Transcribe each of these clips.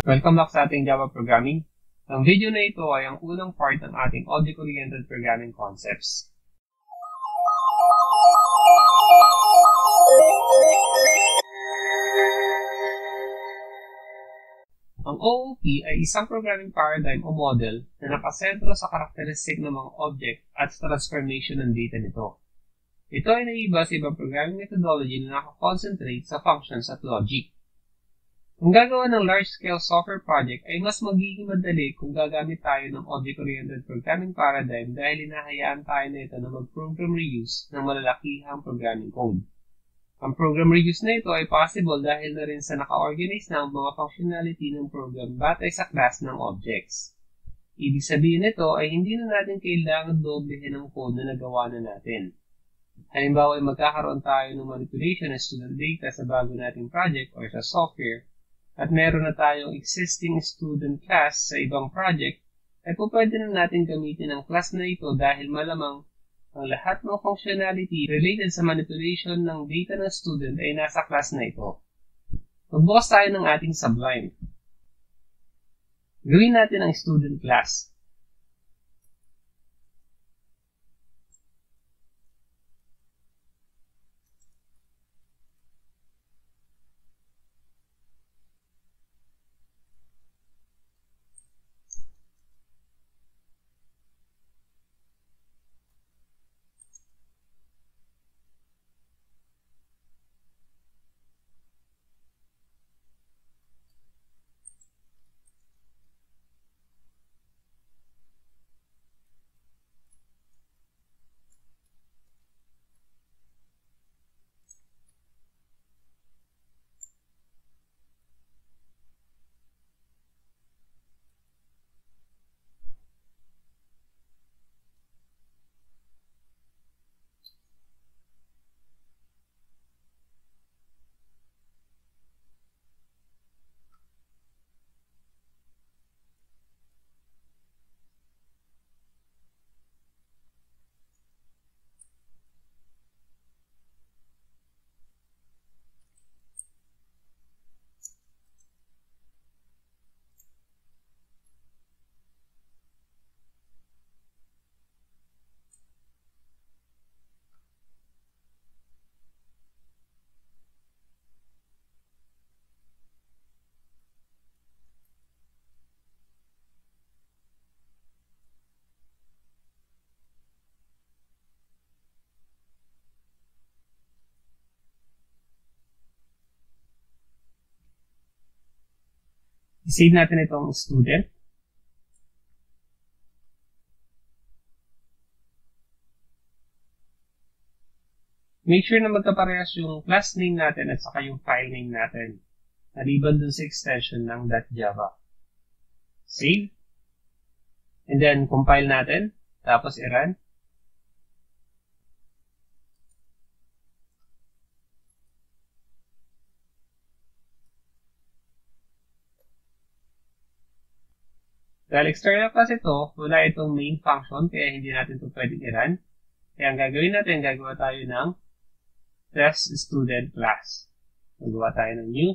Welcome back sa ating Java Programming. Ang video na ito ay ang unang part ng ating Object-Oriented Programming Concepts. Ang OOP ay isang programming paradigm o model na nakasentro sa karakteristik ng mga object at sa transformation ng data nito. Ito ay naiiba sa ibang programming methodology na nakakonsentrate sa functions at logic. Ang gagawa ng large-scale software project ay mas magiging madali kung gagamit tayo ng object-oriented programming paradigm dahil hinahayaan tayo na ito na mag-program reuse ng malalakihang programming code. Ang program reuse na ito ay possible dahil na rin sa naka-organize na ang mga functionality ng program batay sa class ng objects. Ibig sabihin nito ay hindi na natin kailangan doblehin ang code na nagawa na natin. Halimbawa ay magkakaroon tayo ng manipulation ng student data sa bago nating project or sa software, at meron na tayong existing student class sa ibang project, ay pwede na natin gamitin ang class na ito dahil malamang ang lahat ng functionality related sa manipulation ng data ng student ay nasa class na ito. Magbukas tayo ng ating Sublime. Gawin natin ang student class. I-save natin itong student. Make sure na magkaparehas yung class name natin at saka yung file name natin. Naliban dun sa extension ng .java. Save. And then, compile natin. Tapos, i-run. Dahil external class ito, wala itong main function, kaya hindi natin ito pwedeng i-run. Kaya ang gagawin natin, gagawa tayo ng test student class. Gagawa tayo ng new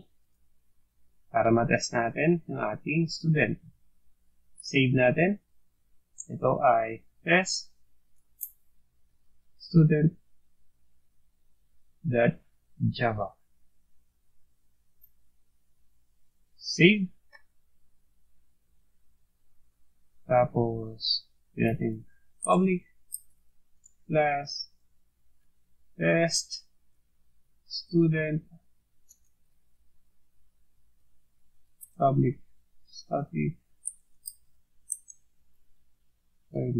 para matest natin yung ating student. Save natin. Ito ay test student.java. Save. Tapos, natin public class test student public static ID.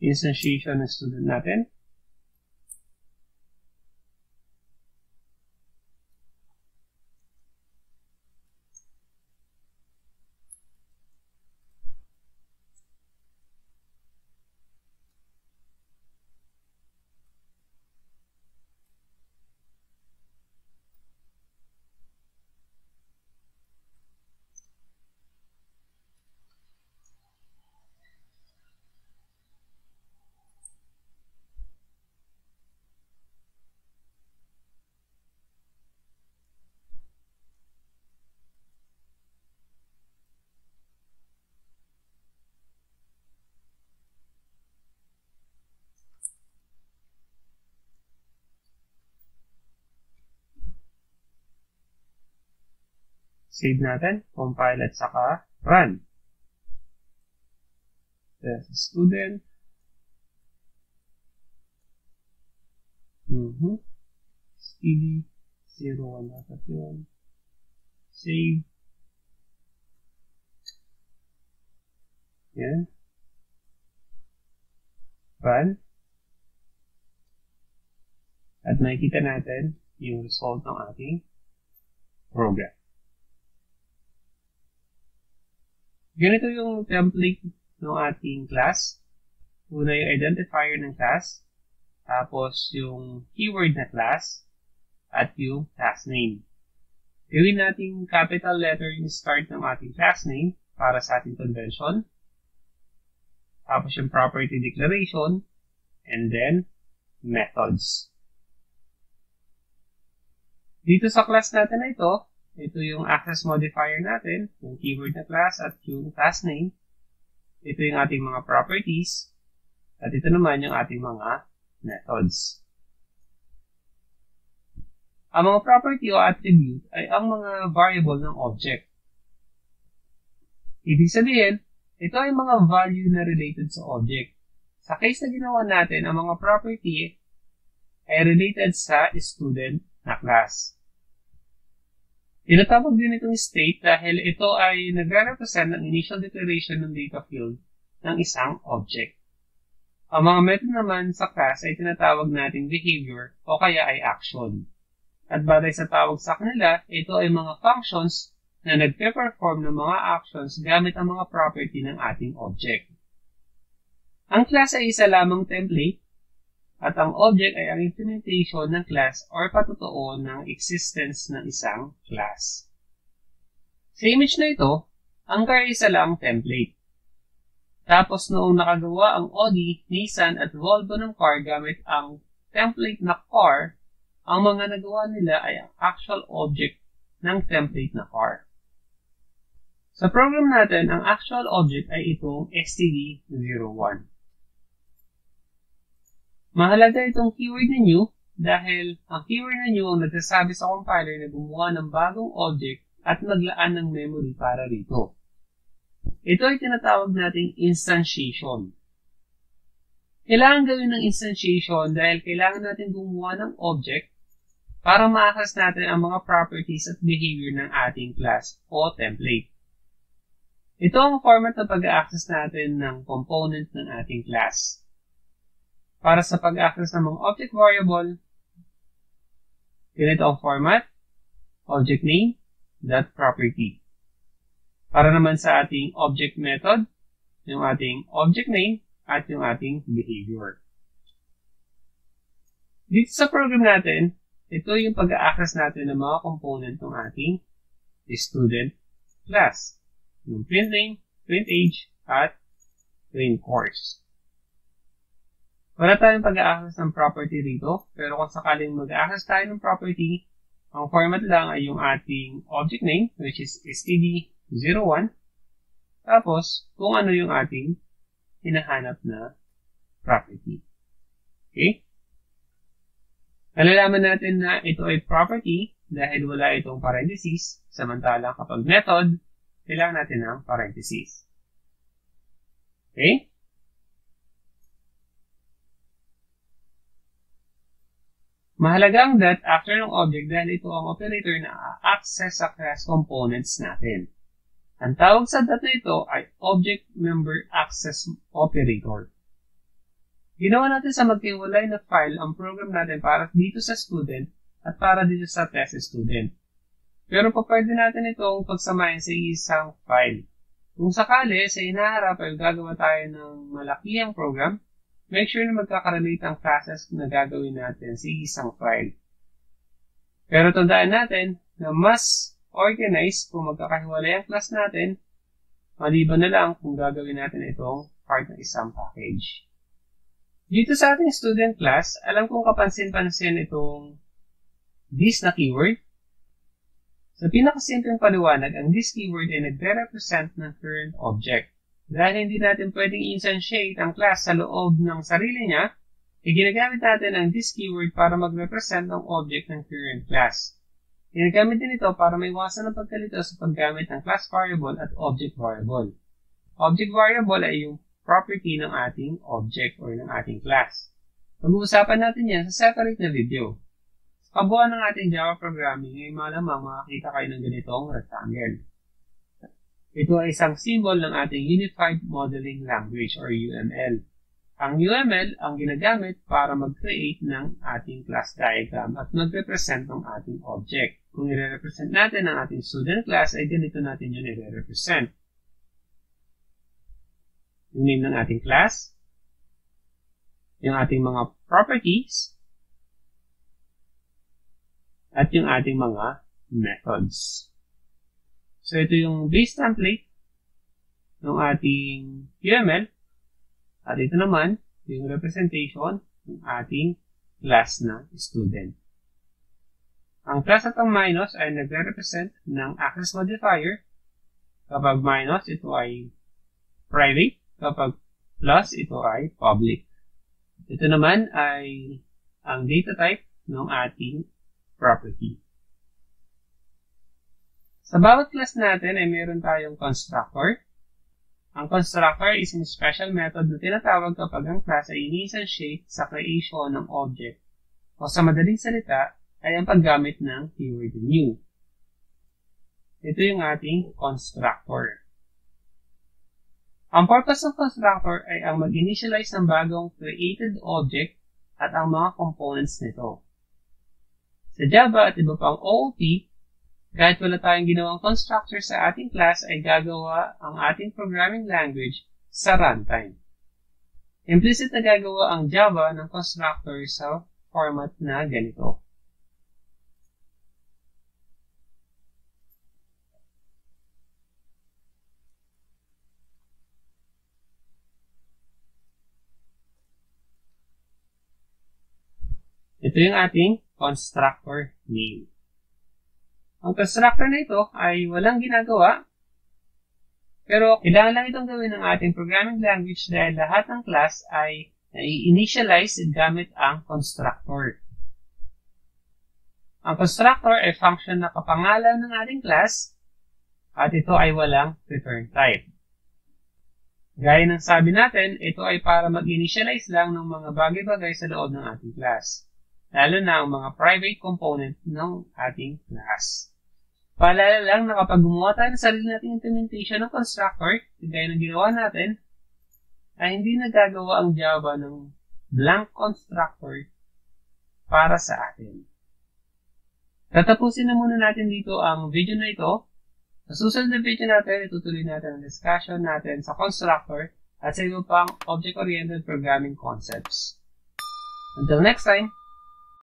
Instantiation ng student natin. Save natin, compile at saka run. Student. Std 01 dapat yun. Save. Yan. Run. At makikita natin yung result ng ating program. Ganito yung template ng ating class. Una yung identifier ng class, tapos yung keyword na class, at yung class name. Gawin natin capital letter yung start ng ating class name para sa ating convention. Tapos yung property declaration, and then methods. Dito sa class natin na ito yung access modifier natin, yung keyword na class at yung class name. Ito yung ating mga properties, at ito naman yung ating mga methods. Ang mga property o attribute ay ang mga variable ng object. Ibig sabihin, ito ay mga value na related sa object. Sa case na ginawa natin, ang mga property ay related sa student na class. Tinatawag din itong state dahil ito ay nagre-represent ng initial declaration ng data field ng isang object. Ang mga method naman sa class ay tinatawag nating behavior o kaya ay action. At batay sa tawag sa kanila, ito ay mga functions na nagpe-perform ng mga actions gamit ang mga property ng ating object. Ang class ay isa lamang template at ang object ay ang implementation ng class or patotoo ng existence ng isang class. Sa image na ito, ang car ay isa lang template. Tapos noong nakagawa ang Audi, Nissan at Volvo ng car gamit ang template na car, ang mga nagawa nila ay ang actual object ng template na car. Sa program natin, ang actual object ay itong std01. Mahalaga itong keyword na new dahil ang keyword na new ang nagsasabi sa compiler na gumawa ng bagong object at maglaan ng memory para rito. Ito ay tinatawag nating instantiation. Kailangan gawin ng instantiation dahil kailangan natin gumawa ng object para ma-access natin ang mga properties at behavior ng ating class o template. Ito ang format na pag-access natin ng component ng ating class. Para sa pag-access ng mga object variable, ganito ang format, object name, .property. Para naman sa ating object method, yung ating object name at yung ating behavior. Dito sa program natin, ito yung pag-access natin ng mga component ng ating student class. Yung print name, print age, at print course. Wala tayong pag-access ng property dito, pero kung sakaling mag-access tayo ng property, ang format lang ay yung ating object name, which is std01, tapos kung ano yung ating hinahanap na property. Okay? Nalalaman natin na ito ay property dahil wala itong parentheses, samantalang kapag method, kailangan natin ng parentheses. Okay? Mahalaga ang that after ng object dahil ito ang operator na access sa class components natin. Ang tawag sa that na ito ay Object Member Access Operator. Ginawa natin sa maghiwalay na file ang program natin para dito sa student at para dito sa test student. Pero pwede natin itong pagsamahin sa isang file. Kung sakali sa inaharap ay gagawa tayo ng malakihang program, make sure na magkakarelate ang classes na gagawin natin sa isang file. Pero tandaan natin na mas organized kung magkakahiwalay ang class natin, maliban na lang kung gagawin natin itong part ng isang package. Dito sa ating student class, alam kong kapansin-pansin itong this na keyword. Sa pinakasimpleng paliwanag, ang this keyword ay nagre-represent ng current object. Dahil hindi natin pwedeng instantiate ang class sa loob ng sarili niya, ginagamit natin ang this keyword para mag-represent ng object ng current class. Ginagamit din ito para maiwasan ang pagkalito sa paggamit ng class variable at object variable. Object variable ay yung property ng ating object or ng ating class. Pag-uusapan natin yan sa separate na video. Sa kabuuan ng ating Java programming ay malamang makakita kayo ng ganitong rectangle. Ito ay isang symbol ng ating Unified Modeling Language or UML. Ang UML ang ginagamit para mag-create ng ating class diagram at mag-represent ng ating object. Kung i-represent natin ang ating student class, ay ganito natin yun i-represent. Yung name ng ating class, yung ating mga properties, at yung ating mga methods. So, ito yung base template ng ating UML. At ito naman, yung representation ng ating class na student. Ang plus at ang minus ay nagre-represent ng access modifier. Kapag minus, ito ay private. Kapag plus, ito ay public. Ito naman ay ang data type ng ating property. Sa bawat class natin ay meron tayong constructor. Ang constructor is a special method na tinatawag kapag ang class ay ini-instantiate sa creation ng object o sa madaling salita ay ang paggamit ng keyword new. Ito yung ating constructor. Ang purpose ng constructor ay ang mag-initialize ng bagong created object at ang mga components nito. Sa Java at iba pang OOP, kahit wala tayong ginawang constructor sa ating class ay gagawa ang ating programming language sa runtime. Implicit na gagawa ang Java ng constructor sa format na ganito. Ito yung ating constructor name. Ang constructor na ito ay walang ginagawa, pero kailangan lang itong gawin ng ating programming language dahil lahat ng class ay i-initialize gamit ang constructor. Ang constructor ay function na kapangalan ng ating class at ito ay walang return type. Gaya ng sabi natin, ito ay para mag-initialize lang ng mga bagay-bagay sa loob ng ating class, lalo na ang mga private component ng ating class. Paalala lang na kapag gumawa tayo ng sarili nating implementation ng constructor, gaya ng ginawa natin, ay hindi nagagawa ang Java ng blank constructor para sa atin. Tatapusin na muna natin dito ang video na ito. Sa susunod na video natin, itutuloy natin ang discussion natin sa constructor at sa iba pang object-oriented programming concepts. Until next time!